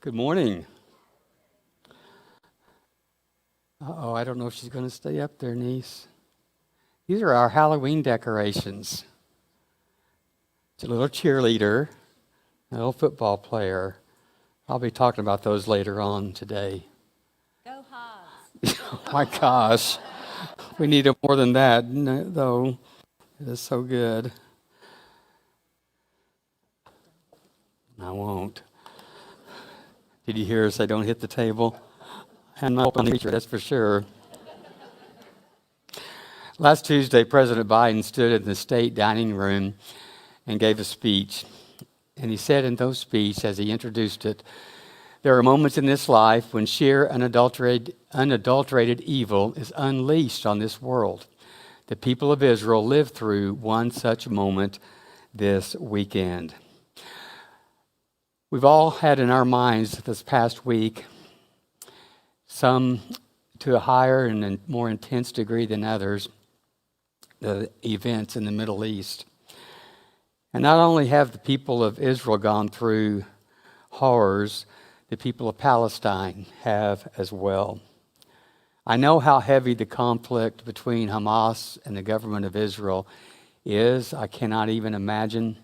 Good morning. Uh-oh, I don't know if she's going to stay up there, niece. These are our Halloween decorations. It's a little cheerleader, a little football player. I'll be talking about those later on today. Go Hogs. Oh my gosh. We need more than that, though. It is so good. I won't. Did you hear her say don't hit the table? I'm not on the preacher, that's for sure. Last Tuesday, President Biden stood in the state dining room and gave a speech. And he said in those speech, as he introduced it, there are moments in this life when sheer unadulterated evil is unleashed on this world. The people of Israel lived through one such moment this weekend. We've all had in our minds this past week, some to a higher and more intense degree than others, the events in the Middle East. And not only have the people of Israel gone through horrors, the people of Palestine have as well. I know how heavy the conflict between Hamas and the government of Israel is. I cannot even imagine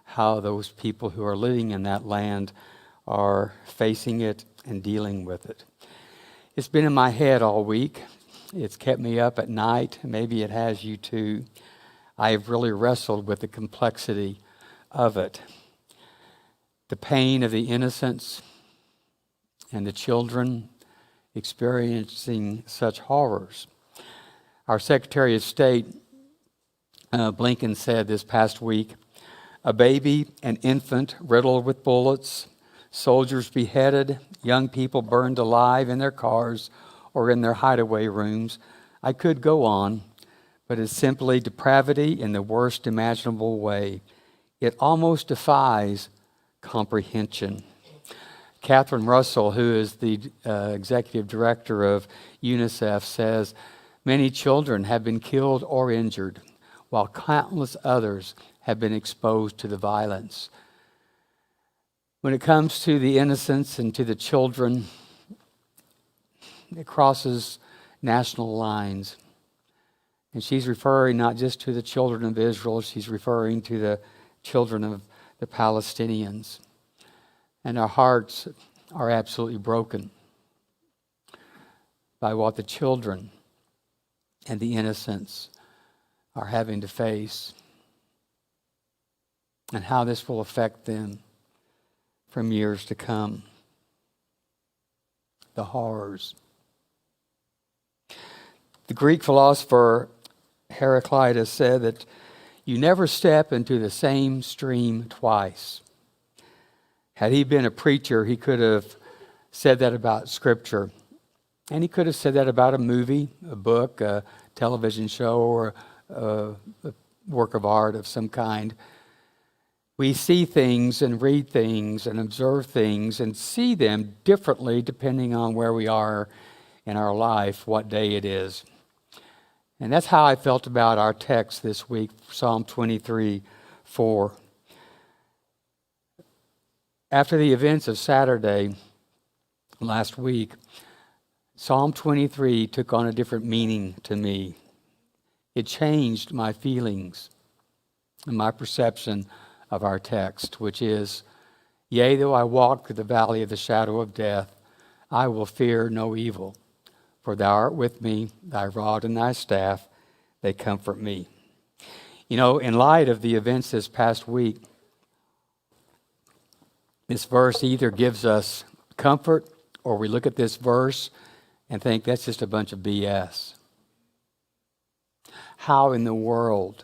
how those people who are living in that land are facing it and dealing with it. It's been in my head all week. It's kept me up at night. Maybe it has you too. I've really wrestled with the complexity of it. The pain of the innocents and the children experiencing such horrors. Our Secretary of State, Blinken, said this past week, a baby, an infant riddled with bullets, soldiers beheaded, young people burned alive in their cars or in their hideaway rooms. I could go on, but it's simply depravity in the worst imaginable way. It almost defies comprehension. Catherine Russell, who is the executive director of UNICEF, says many children have been killed or injured, while countless others have been exposed to the violence. When it comes to the innocents and to the children, it crosses national lines. And she's referring not just to the children of Israel, she's referring to the children of the Palestinians. And our hearts are absolutely broken by what the children and the innocents are having to face and how this will affect them from years to come. The horrors. The Greek philosopher Heraclitus said that you never step into the same stream twice. Had he been a preacher, he could have said that about Scripture. And he could have said that about a movie, a book, a television show, or a work of art of some kind. We see things and read things and observe things and see them differently depending on where we are in our life, what day it is. And that's how I felt about our text this week, Psalm 23:4. After the events of Saturday last week, Psalm 23 took on a different meaning to me. It changed my feelings and my perception of our text, which is, yea, though I walk through the valley of the shadow of death, I will fear no evil, for thou art with me, thy rod and thy staff, they comfort me. You know, in light of the events this past week, this verse either gives us comfort or we look at this verse and think that's just a bunch of BS. How in the world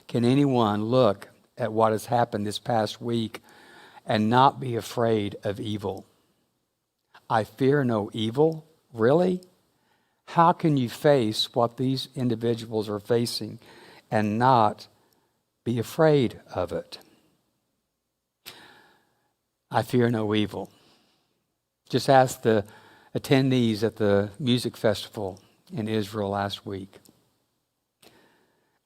can anyone look at what has happened this past week and not be afraid of evil? I fear no evil? Really? How can you face what these individuals are facing and not be afraid of it? I fear no evil. Just ask the attendees at the music festival in Israel last week.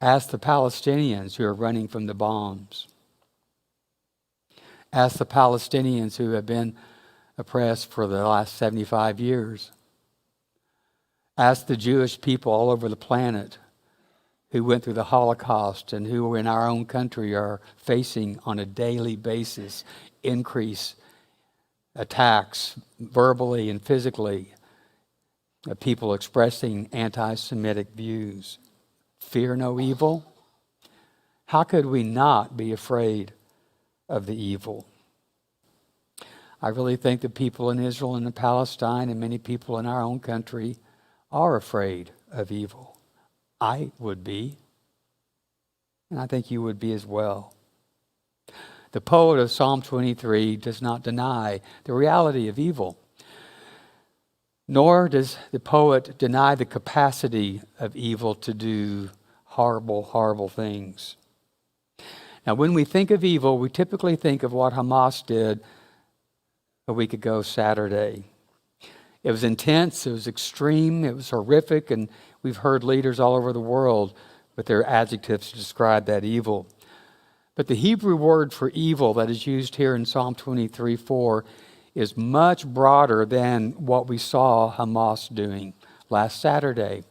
Ask the Palestinians who are running from the bombs. Ask the Palestinians who have been oppressed for the last 75 years. Ask the Jewish people all over the planet who went through the Holocaust and who in our own country are facing on a daily basis increase attacks verbally and physically of people expressing anti-Semitic views. Fear no evil? How could we not be afraid of the evil? I really think the people in Israel and in Palestine and many people in our own country are afraid of evil. I would be, and I think you would be as well. The poet of Psalm 23 does not deny the reality of evil, nor does the poet deny the capacity of evil to do horrible, horrible things. Now, when we think of evil, we typically think of what Hamas did a week ago Saturday. It was intense, it was extreme, it was horrific, and we've heard leaders all over the world with their adjectives to describe that evil. But the Hebrew word for evil that is used here in Psalm 23:4 is much broader than what we saw Hamas doing last Saturday.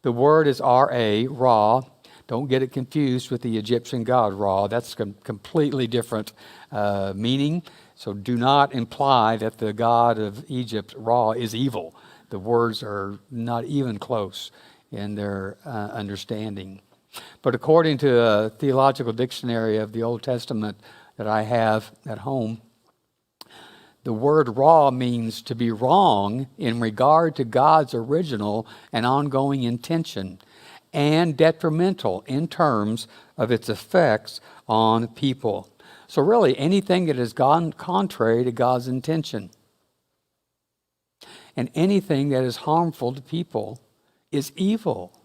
The word is Ra. Don't get it confused with the Egyptian god Ra. That's completely different meaning. So do not imply that the god of Egypt, Ra, is evil. The words are not even close in their understanding. But according to a theological dictionary of the Old Testament that I have at home, the word Ra means to be wrong in regard to God's original and ongoing intention, and detrimental in terms of its effects on people. So really, anything that has gone contrary to God's intention and anything that is harmful to people is evil.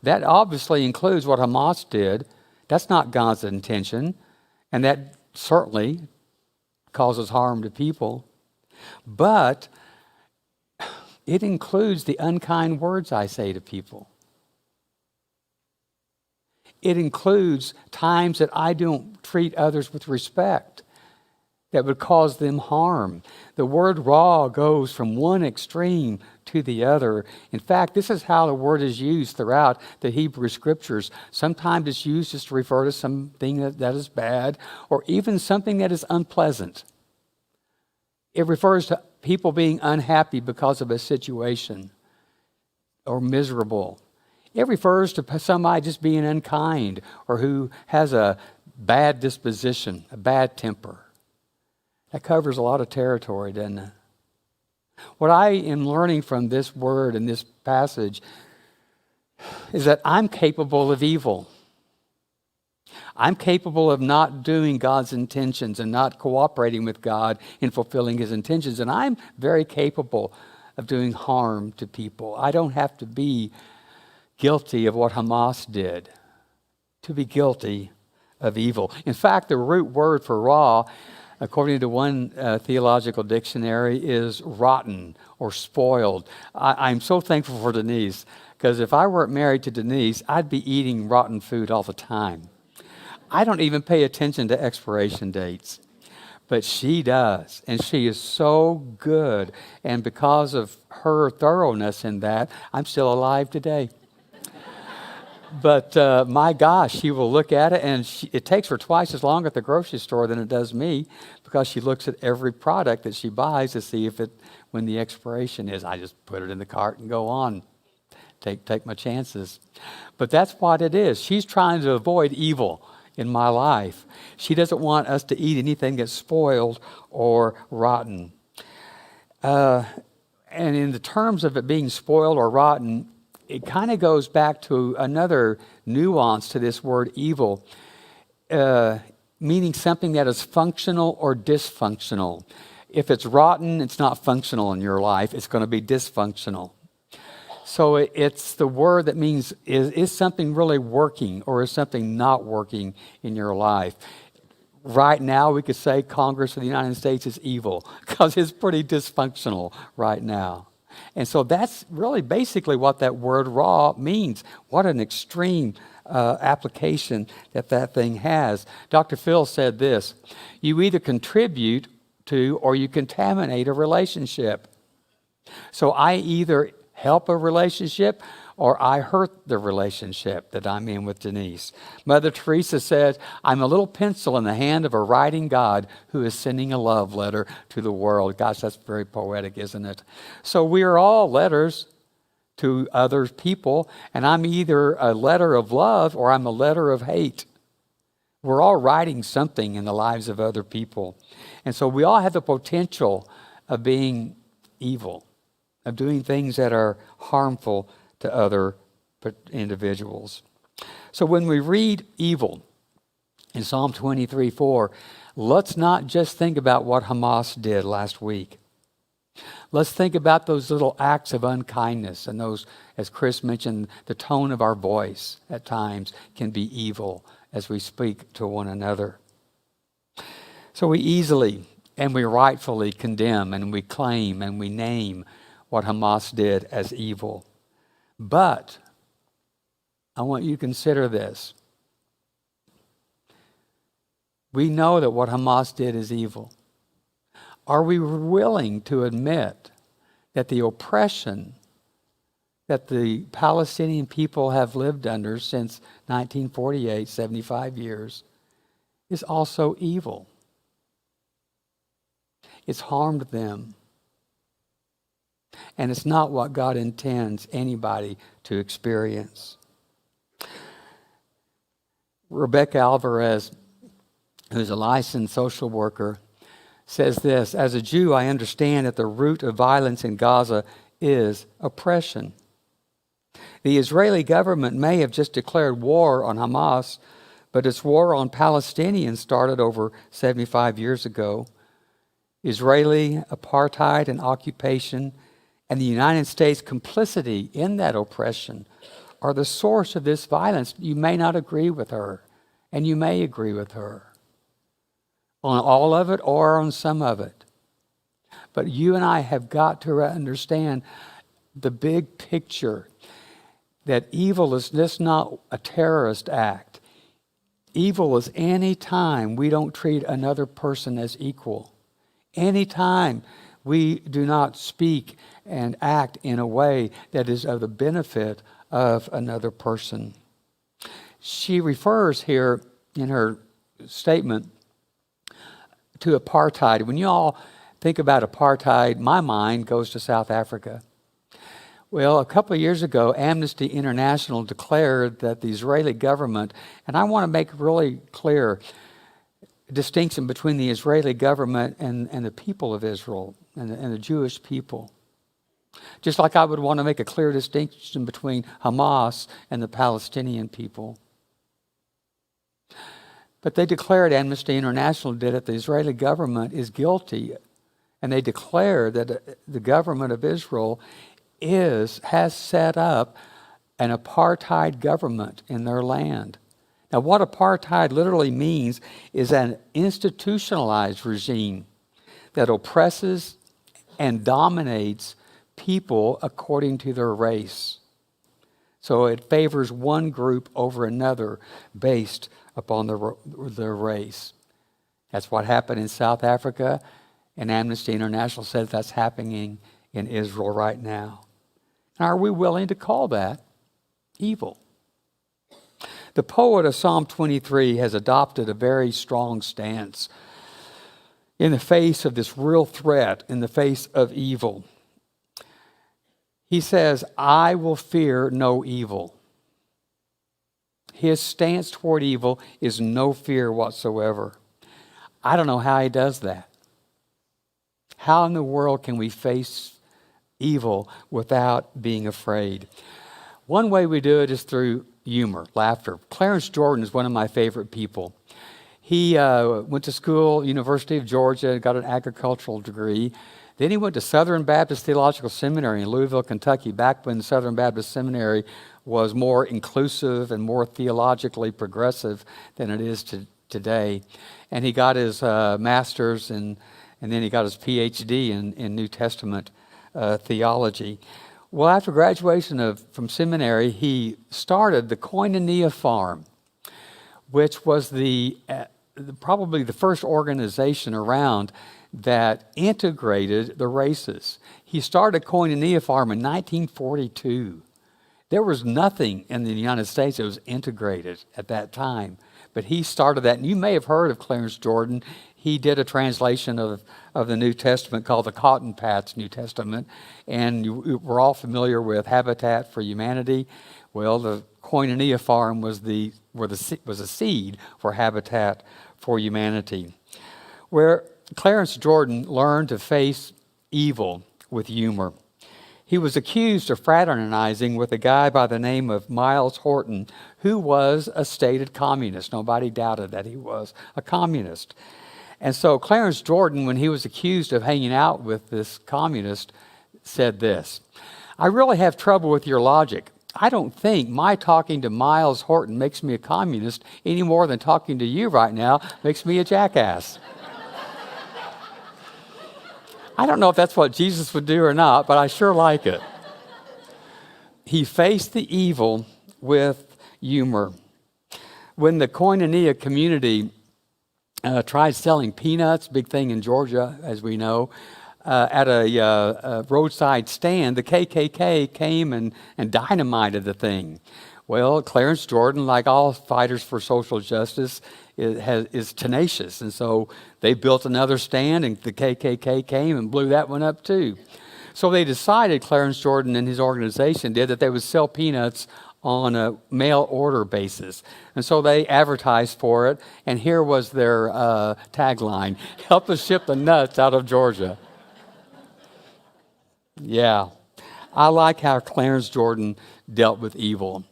That obviously includes what Hamas did. That's not God's intention, and that certainly causes harm to people. But it includes the unkind words I say to people. It includes times that I don't treat others with respect that would cause them harm. The word Ra goes from one extreme to the other. In fact, this is how the word is used throughout the Hebrew Scriptures. Sometimes it's used just to refer to something that is bad, or even something that is unpleasant. It refers to people being unhappy because of a situation or miserable. It refers to somebody just being unkind or who has a bad disposition, a bad temper. That covers a lot of territory, doesn't it? What I am learning from this word and this passage is that I'm capable of evil. I'm capable of not doing God's intentions and not cooperating with God in fulfilling His intentions. And I'm very capable of doing harm to people. I don't have to be guilty of what Hamas did to be guilty of evil. In fact, the root word for Ra, according to one theological dictionary, is rotten or spoiled. I'm so thankful for Denise, because if I weren't married to Denise, I'd be eating rotten food all the time. I don't even pay attention to expiration dates, but she does, and she is so good. And because of her thoroughness in that, I'm still alive today. But my gosh, she will look at it, and it takes her twice as long at the grocery store than it does me, because she looks at every product that she buys to see when the expiration is. I just put it in the cart and go on, take my chances. But that's what it is. She's trying to avoid evil in my life. She doesn't want us to eat anything that's spoiled or rotten. And in the terms of it being spoiled or rotten, it kind of goes back to another nuance to this word evil, meaning something that is functional or dysfunctional. If it's rotten, it's not functional in your life. It's going to be dysfunctional. So it's the word that means is something really working or is something not working in your life. Right now, we could say Congress of the United States is evil because it's pretty dysfunctional right now. And so that's really basically what that word Ra means. What an extreme application that thing has. Dr. Phil said this: you either contribute to or you contaminate a relationship. So I either help a relationship or I hurt the relationship that I'm in with Denise. Mother Teresa says, I'm a little pencil in the hand of a writing God who is sending a love letter to the world. Gosh, that's very poetic, isn't it? So we are all letters to other people, and I'm either a letter of love or I'm a letter of hate. We're all writing something in the lives of other people. And so we all have the potential of being evil, of doing things that are harmful to other individuals. So when we read evil in Psalm 23:4, let's not just think about what Hamas did last week. Let's think about those little acts of unkindness and those, as Chris mentioned, the tone of our voice at times can be evil as we speak to one another. So we easily and we rightfully condemn and we claim and we name what Hamas did as evil. But I want you to consider this. We know that what Hamas did is evil. Are we willing to admit that the oppression that the Palestinian people have lived under since 1948, 75 years, is also evil? It's harmed them. And it's not what God intends anybody to experience. Rebecca Alvarez, who's a licensed social worker, says this, as a Jew, I understand that the root of violence in Gaza is oppression. The Israeli government may have just declared war on Hamas, but its war on Palestinians started over 75 years ago. Israeli apartheid and occupation and the United States' complicity in that oppression are the source of this violence. You may not agree with her, and you may agree with her on all of it or on some of it. But you and I have got to understand the big picture, that evil is just not a terrorist act. Evil is any time we don't treat another person as equal. Any time we do not speak and act in a way that is of the benefit of another person. She refers here in her statement to apartheid. When you all think about apartheid, my mind goes to South Africa. Well, a couple of years ago, Amnesty International declared that the Israeli government, and I want to make really clear distinction between the Israeli government and the people of Israel and the Jewish people. Just like I would want to make a clear distinction between Hamas and the Palestinian people. But they declared, Amnesty International did it, the Israeli government is guilty. And they declared that the government of Israel has set up an apartheid government in their land. Now, what apartheid literally means is an institutionalized regime that oppresses and dominates people according to their race. So it favors one group over another based upon their race. That's what happened in South Africa, and Amnesty International says that's happening in Israel right now. Are we willing to call that evil? The poet of Psalm 23 has adopted a very strong stance in the face of this real threat, in the face of evil. He says, I will fear no evil. His stance toward evil is no fear whatsoever. I don't know how he does that. How in the world can we face evil without being afraid? One way we do it is through humor, laughter. Clarence Jordan is one of my favorite people. He went to school, University of Georgia, got an agricultural degree. Then he went to Southern Baptist Theological Seminary in Louisville, Kentucky, back when Southern Baptist Seminary was more inclusive and more theologically progressive than it is today. And he got his master's and then he got his PhD in New Testament theology. Well, after graduation from seminary, he started the Koinonia Farm, which was probably the first organization around that integrated the races. He started Koinonia Farm in 1942. There was nothing in the United States that was integrated at that time, but he started that. And you may have heard of Clarence Jordan. He did a translation of the New Testament called the Cotton Patch New Testament, and we're all familiar with Habitat for Humanity. Well, the Koinonia Farm was a seed for Habitat for Humanity, where Clarence Jordan learned to face evil with humor. He was accused of fraternizing with a guy by the name of Miles Horton, who was a stated communist. Nobody doubted that he was a communist. And so Clarence Jordan, when he was accused of hanging out with this communist, said this: "I really have trouble with your logic. I don't think my talking to Miles Horton makes me a communist any more than talking to you right now makes me a jackass." I don't know if that's what Jesus would do or not, but I sure like it. He faced the evil with humor. When the Koinonia community tried selling peanuts, big thing in Georgia, as we know, at a roadside stand, the KKK came and dynamited the thing. Well, Clarence Jordan, like all fighters for social justice, is tenacious. And so they built another stand, and the KKK came and blew that one up too. So they decided, Clarence Jordan and his organization did, that they would sell peanuts on a mail order basis. And so they advertised for it, and here was their tagline: "Help us ship the nuts out of Georgia." Yeah, I like how Clarence Jordan dealt with evil.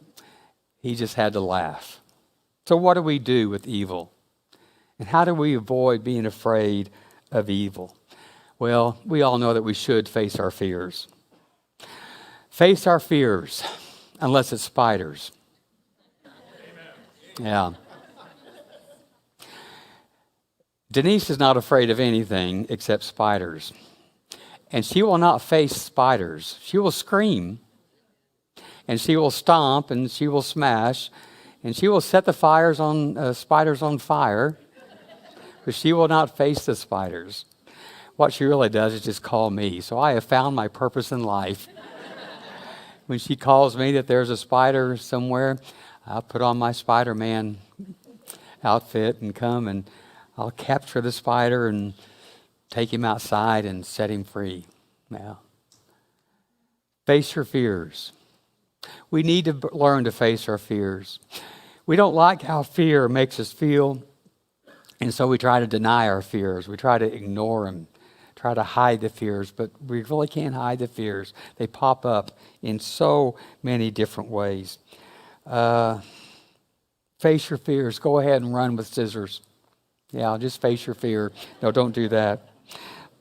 He just had to laugh. So what do we do with evil? And how do we avoid being afraid of evil? Well, we all know that we should face our fears. Face our fears, unless it's spiders. Yeah. Denise is not afraid of anything except spiders. And she will not face spiders. She will scream, and she will stomp, and she will smash, and she will set the spiders on fire, but she will not face the spiders. What she really does is just call me. So I have found my purpose in life. When she calls me that there's a spider somewhere, I'll put on my Spider-Man outfit and come, and I'll capture the spider and take him outside and set him free. Now, face your fears. We need to learn to face our fears. We don't like how fear makes us feel, and so we try to deny our fears. We try to ignore them, try to hide the fears, but we really can't hide the fears. They pop up in so many different ways. Face your fears. Go ahead and run with scissors. Yeah, just face your fear. No, don't do that.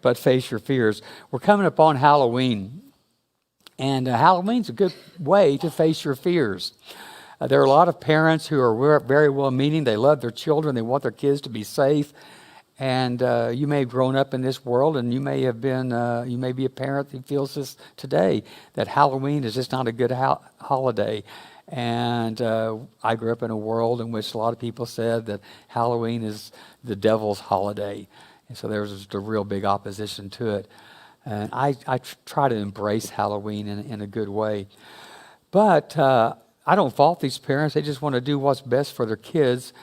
But face your fears. We're coming up on Halloween, and Halloween's a good way to face your fears. There are a lot of parents who are very well-meaning. They love their children. They want their kids to be safe. And you may have grown up in this world, and you may be a parent who feels this today, that Halloween is just not a good holiday. And I grew up in a world in which a lot of people said that Halloween is the devil's holiday. And so there was just a real big opposition to it. And I try to embrace Halloween in a good way. But I don't fault these parents. They just want to do what's best for their kids.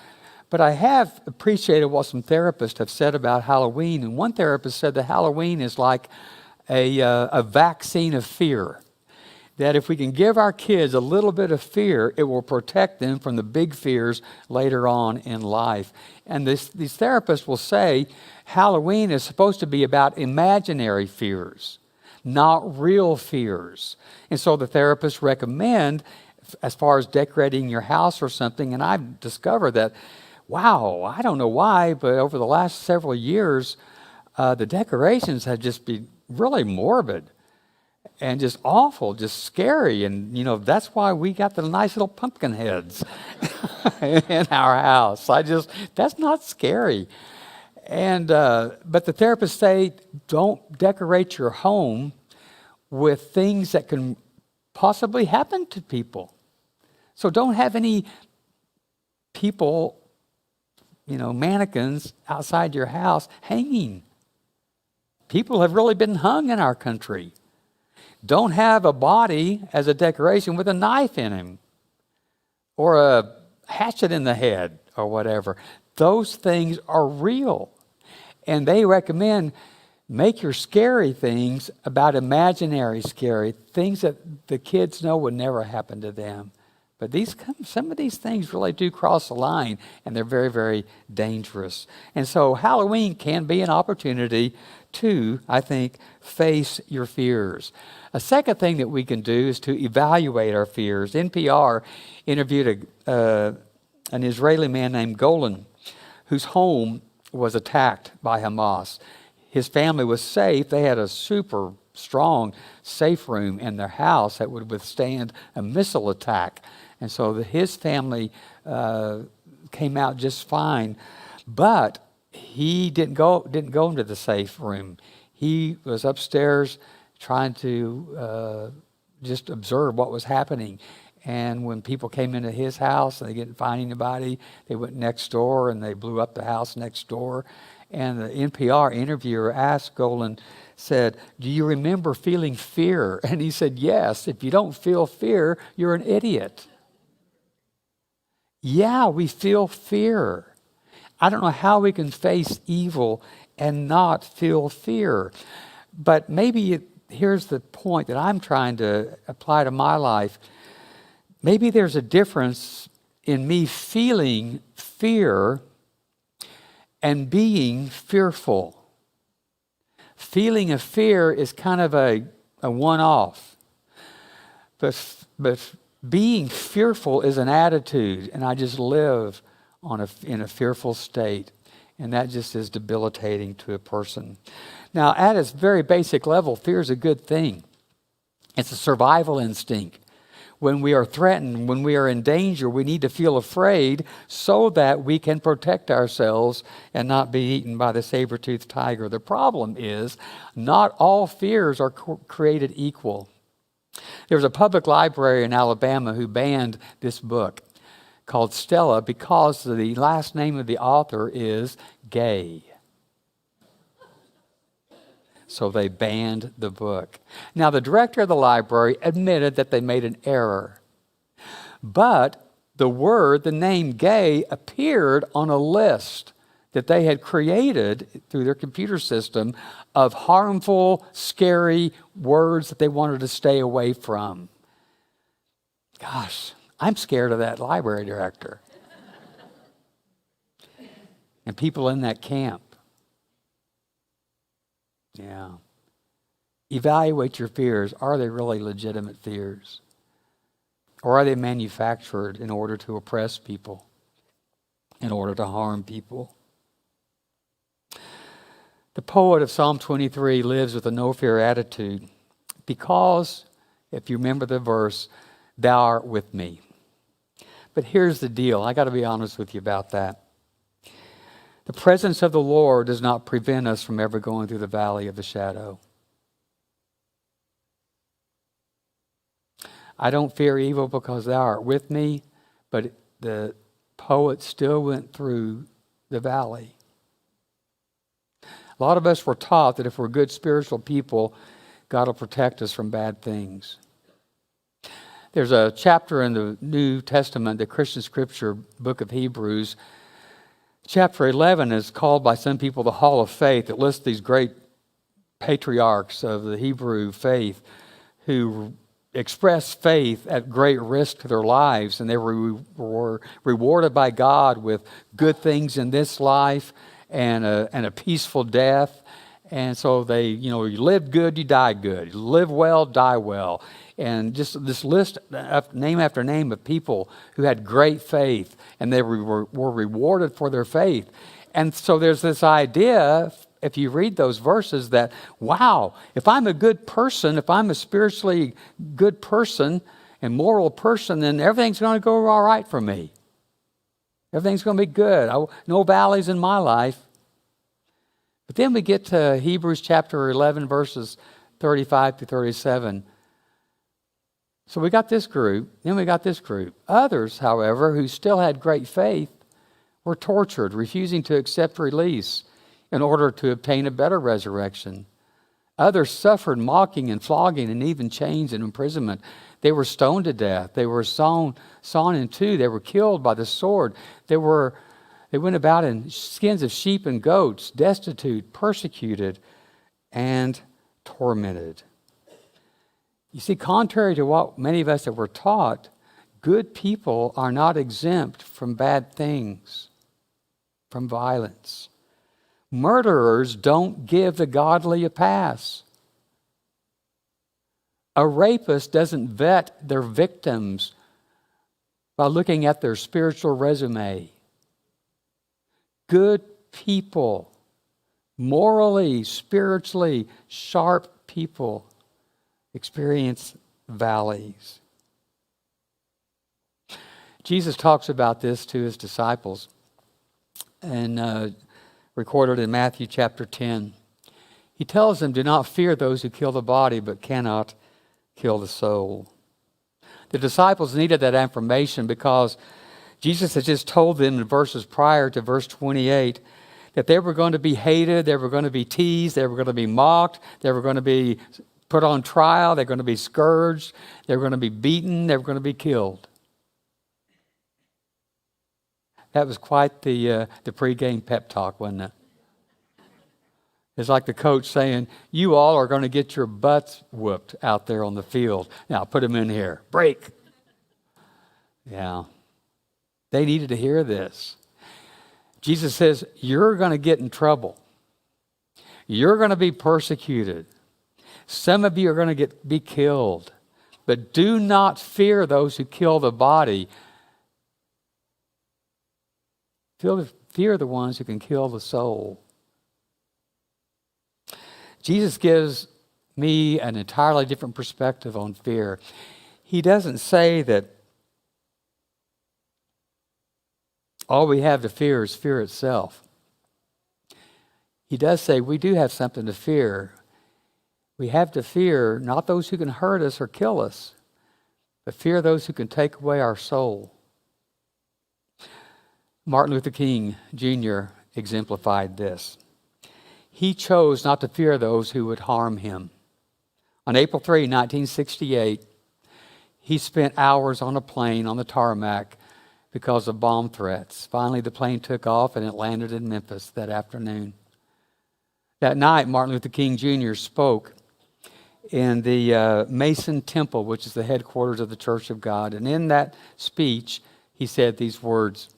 But I have appreciated what some therapists have said about Halloween. And one therapist said that Halloween is like a vaccine of fear. That if we can give our kids a little bit of fear, it will protect them from the big fears later on in life. And these therapists will say Halloween is supposed to be about imaginary fears, not real fears. And so the therapists recommend, as far as decorating your house or something, and I've discovered that, wow, I don't know why, but over the last several years, the decorations have just been really morbid. And just awful, just scary. And, that's why we got the nice little pumpkin heads in our house. That's not scary. And, but the therapists say, don't decorate your home with things that can possibly happen to people. So don't have any people, mannequins outside your house hanging. people have really been hung in our country. Don't have a body as a decoration with a knife in him or a hatchet in the head or whatever. Those things are real. And they recommend make your scary things about imaginary scary, things that the kids know would never happen to them. But some of these things really do cross the line, and they're very, very dangerous. And so Halloween can be an opportunity to, I think, face your fears. A second thing that we can do is to evaluate our fears. NPR interviewed an Israeli man named Golan, whose home was attacked by Hamas. His family was safe. They had a super strong safe room in their house that would withstand a missile attack. And so his family came out just fine. But he didn't go into the safe room. He was upstairs trying to just observe what was happening. And when people came into his house and they didn't find anybody, they went next door and they blew up the house next door. And the NPR interviewer asked Golan, said, "Do you remember feeling fear?" And he said, "Yes. If you don't feel fear, you're an idiot." Yeah, we feel fear. I don't know how we can face evil and not feel fear. But maybe here's the point that I'm trying to apply to my life. Maybe there's a difference in me feeling fear and being fearful. Feeling of fear is kind of a one-off. But being fearful is an attitude, and I just live in a fearful state, and that just is debilitating to a person. Now, at its very basic level, fear is a good thing. It's a survival instinct. When we are threatened, when we are in danger, we need to feel afraid so that we can protect ourselves and not be eaten by the saber-toothed tiger. The problem is not all fears are created equal. There was a public library in Alabama who banned this book called Stella because the last name of the author is gay. So they banned the book. Now, the director of the library admitted that they made an error. But the name gay, appeared on a list that they had created through their computer system of harmful, scary words that they wanted to stay away from. Gosh, I'm scared of that library director. And people in that camp. Yeah. Evaluate your fears. Are they really legitimate fears? Or are they manufactured in order to oppress people, in order to harm people? The poet of Psalm 23 lives with a no-fear attitude because, if you remember the verse, thou art with me. But here's the deal. I got to be honest with you about that. The presence of the Lord does not prevent us from ever going through the valley of the shadow. I don't fear evil because thou art with me, but the poet still went through the valley. A lot of us were taught that if we're good spiritual people, God will protect us from bad things. There's a chapter in the New Testament, the Christian scripture book of Hebrews. Chapter 11 is called by some people the Hall of Faith. It lists these great patriarchs of the Hebrew faith who expressed faith at great risk to their lives, and they were rewarded by God with good things in this life and a peaceful death. And so they, you live good, you die good. You live well, die well. And just this list, name after name of people who had great faith, and they were rewarded for their faith. And so there's this idea, if you read those verses, that, wow, if I'm a good person, if I'm a spiritually good person and moral person, then everything's going to go all right for me. Everything's going to be good. No valleys in my life. But then we get to Hebrews chapter 11, verses 35 to 37. So we got this group, then we got this group. Others, however, who still had great faith, were tortured, refusing to accept release in order to obtain a better resurrection. Others suffered mocking and flogging and even chains and imprisonment. They were stoned to death. They were sawn in two. They were killed by the sword. They went about in skins of sheep and goats, destitute, persecuted, and tormented. You see, contrary to what many of us were taught, good people are not exempt from bad things, from violence. Murderers don't give the godly a pass. A rapist doesn't vet their victims by looking at their spiritual resume. Good people, morally, spiritually sharp people, experience valleys. Jesus talks about this to his disciples and recorded in Matthew chapter 10. He tells them, do not fear those who kill the body but cannot kill the soul. The disciples needed that information because Jesus had just told them in verses prior to verse 28 that they were going to be hated, they were going to be teased, they were going to be mocked, they were going to be put on trial, they're going to be scourged, they're going to be beaten, they're going to be killed. That was quite the pregame pep talk, wasn't it? It's like the coach saying, you all are going to get your butts whooped out there on the field. Now, put them in here. Break. Yeah. They needed to hear this. Jesus says, you're going to get in trouble. You're going to be persecuted. Some of you are going to be killed. But do not fear those who kill the body. Fear the ones who can kill the soul. Jesus gives me an entirely different perspective on fear. He doesn't say that all we have to fear is fear itself. He does say we do have something to fear. We have to fear not those who can hurt us or kill us, but fear those who can take away our soul. Martin Luther King Jr. exemplified this. He chose not to fear those who would harm him. On April 3, 1968, he spent hours on a plane on the tarmac because of bomb threats. Finally, the plane took off and it landed in Memphis that afternoon. That night, Martin Luther King Jr. spoke in the Mason Temple, which is the headquarters of the Church of God. And in that speech, he said these words,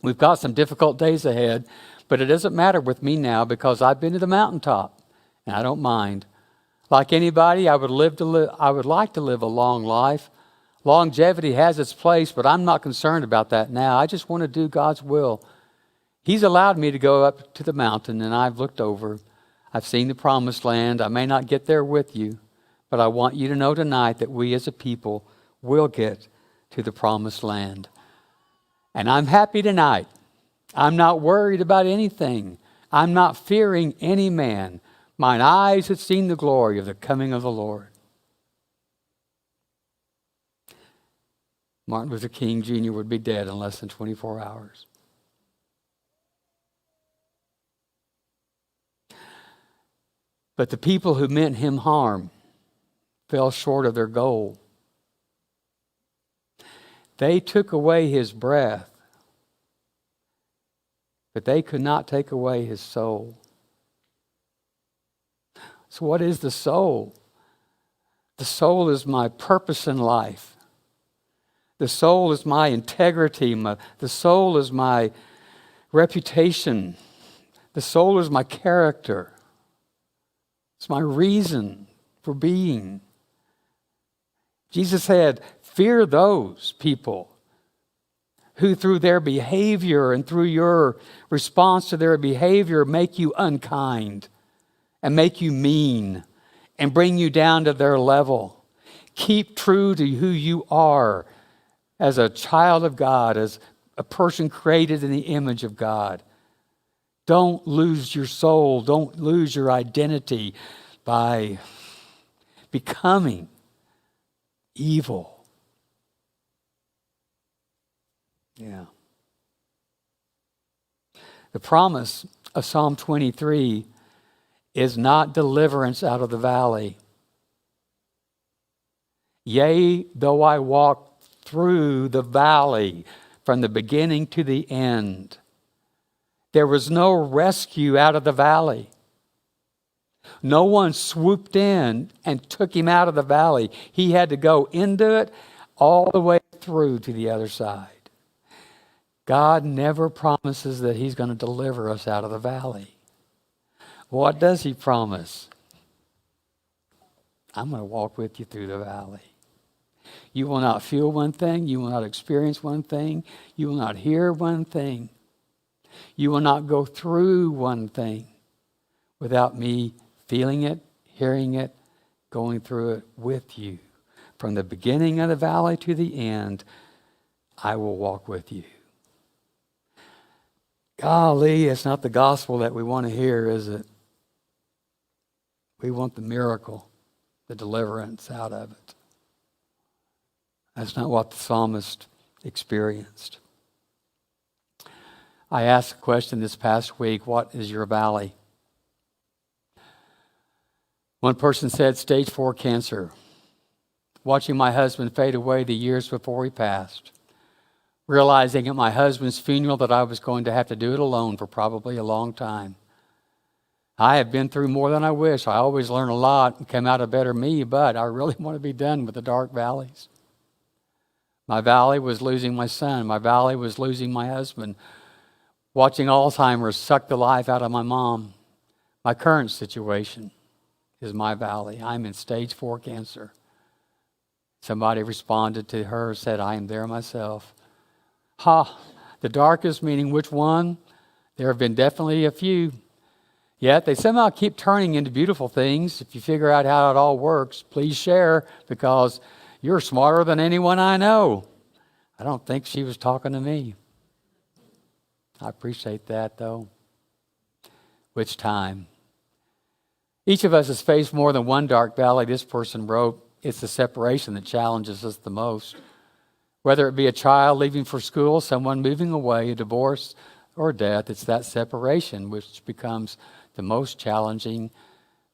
we've got some difficult days ahead, but it doesn't matter with me now because I've been to the mountaintop and I don't mind. Like anybody, I would like to live a long life. Longevity has its place, but I'm not concerned about that now. I just want to do God's will. He's allowed me to go up to the mountain and I've looked over. I've seen the promised land. I may not get there with you, but I want you to know tonight that we as a people will get to the promised land. And I'm happy tonight. I'm not worried about anything. I'm not fearing any man. Mine eyes have seen the glory of the coming of the Lord. Martin Luther King Jr. would be dead in less than 24 hours. But the people who meant him harm fell short of their goal. They took away his breath, but they could not take away his soul. So what is the soul? The soul is my purpose in life. The soul is my integrity. The soul is my reputation. The soul is my character. It's my reason for being. Jesus said, fear those people who through their behavior and through your response to their behavior make you unkind and make you mean and bring you down to their level. Keep true to who you are as a child of God, as a person created in the image of God. Don't lose your soul. Don't lose your identity by becoming evil. Yeah. The promise of Psalm 23 is not deliverance out of the valley. Yea, though I walk through the valley from the beginning to the end, there was no rescue out of the valley. No one swooped in and took him out of the valley. He had to go into it all the way through to the other side. God never promises that he's going to deliver us out of the valley. What does he promise? I'm going to walk with you through the valley. You will not feel one thing. You will not experience one thing. You will not hear one thing. You will not go through one thing without me feeling it, hearing it, going through it with you. From the beginning of the valley to the end, I will walk with you. Golly, it's not the gospel that we want to hear, is it? We want the miracle, the deliverance out of it. That's not what the psalmist experienced. I asked a question this past week, what is your valley? One person said stage 4 cancer. Watching my husband fade away the years before he passed. Realizing at my husband's funeral that I was going to have to do it alone for probably a long time. I have been through more than I wish. I always learn a lot and come out a better me, but I really want to be done with the dark valleys. My valley was losing my son. My valley was losing my husband. Watching Alzheimer's suck the life out of my mom. My current situation is my valley. I'm in stage 4 cancer. Somebody responded to her, said, I am there myself. The darkest, meaning which one? There have been definitely a few. Yet they somehow keep turning into beautiful things. If you figure out how it all works, please share, because you're smarter than anyone I know. I don't think she was talking to me. I appreciate that, though. Which time? Each of us has faced more than one dark valley. This person wrote, it's the separation that challenges us the most. Whether it be a child leaving for school, someone moving away, a divorce, or death, it's that separation which becomes the most challenging.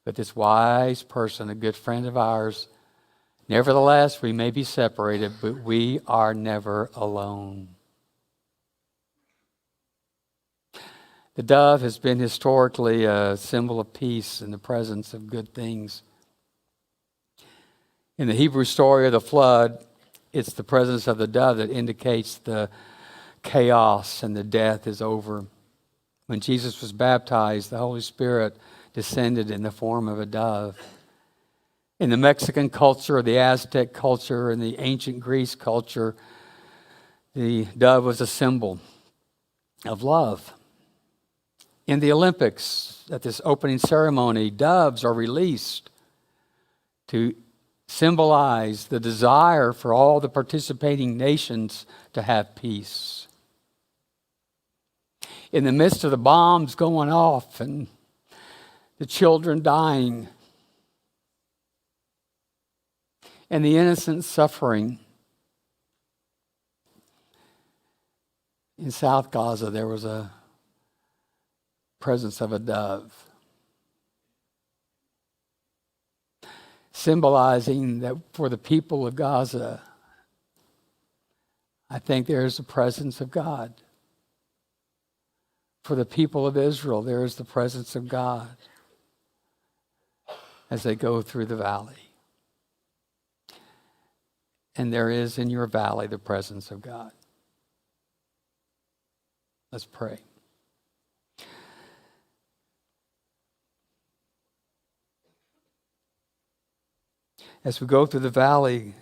But this wise person, a good friend of ours, nevertheless, we may be separated, but we are never alone. The dove has been historically a symbol of peace and the presence of good things. In the Hebrew story of the flood, it's the presence of the dove that indicates the chaos and the death is over. When Jesus was baptized, the Holy Spirit descended in the form of a dove. In the Mexican culture, the Aztec culture, and the ancient Greece culture, the dove was a symbol of love. In the Olympics, at this opening ceremony, doves are released to symbolize the desire for all the participating nations to have peace. In the midst of the bombs going off and the children dying and the innocent suffering, in South Gaza there was a presence of a dove, symbolizing that for the people of Gaza, I think there is the presence of God. For the people of Israel, there is the presence of God as they go through the valley. And there is in your valley the presence of God. Let's pray. As we go through the valley,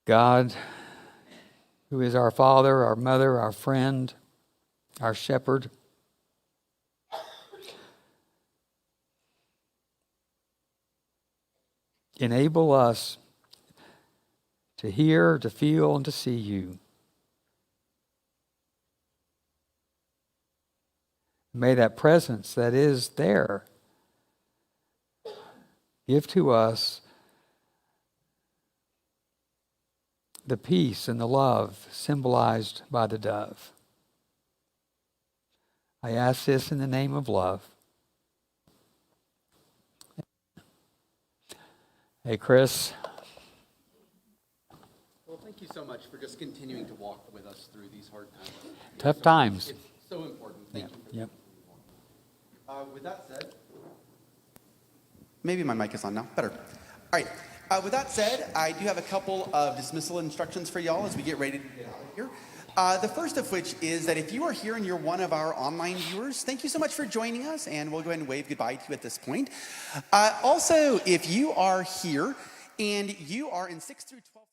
God, who is our Father, our Mother, our friend, our Shepherd, enable us to hear, to feel, and to see you. May that presence that is there give to us the peace and the love symbolized by the dove. I ask this in the name of love. Hey, Chris. Well, thank you so much for just continuing to walk with us through these hard times. Tough times. It's so important. Thank you for Yep. With that said, maybe my mic is on now. Better. All right. With that said, I do have a couple of dismissal instructions for y'all as we get ready to get out of here. The first of which is that if you are here and you're one of our online viewers, thank you so much for joining us, and we'll go ahead and wave goodbye to you at this point. Also, if you are here and you are in 6th through 12th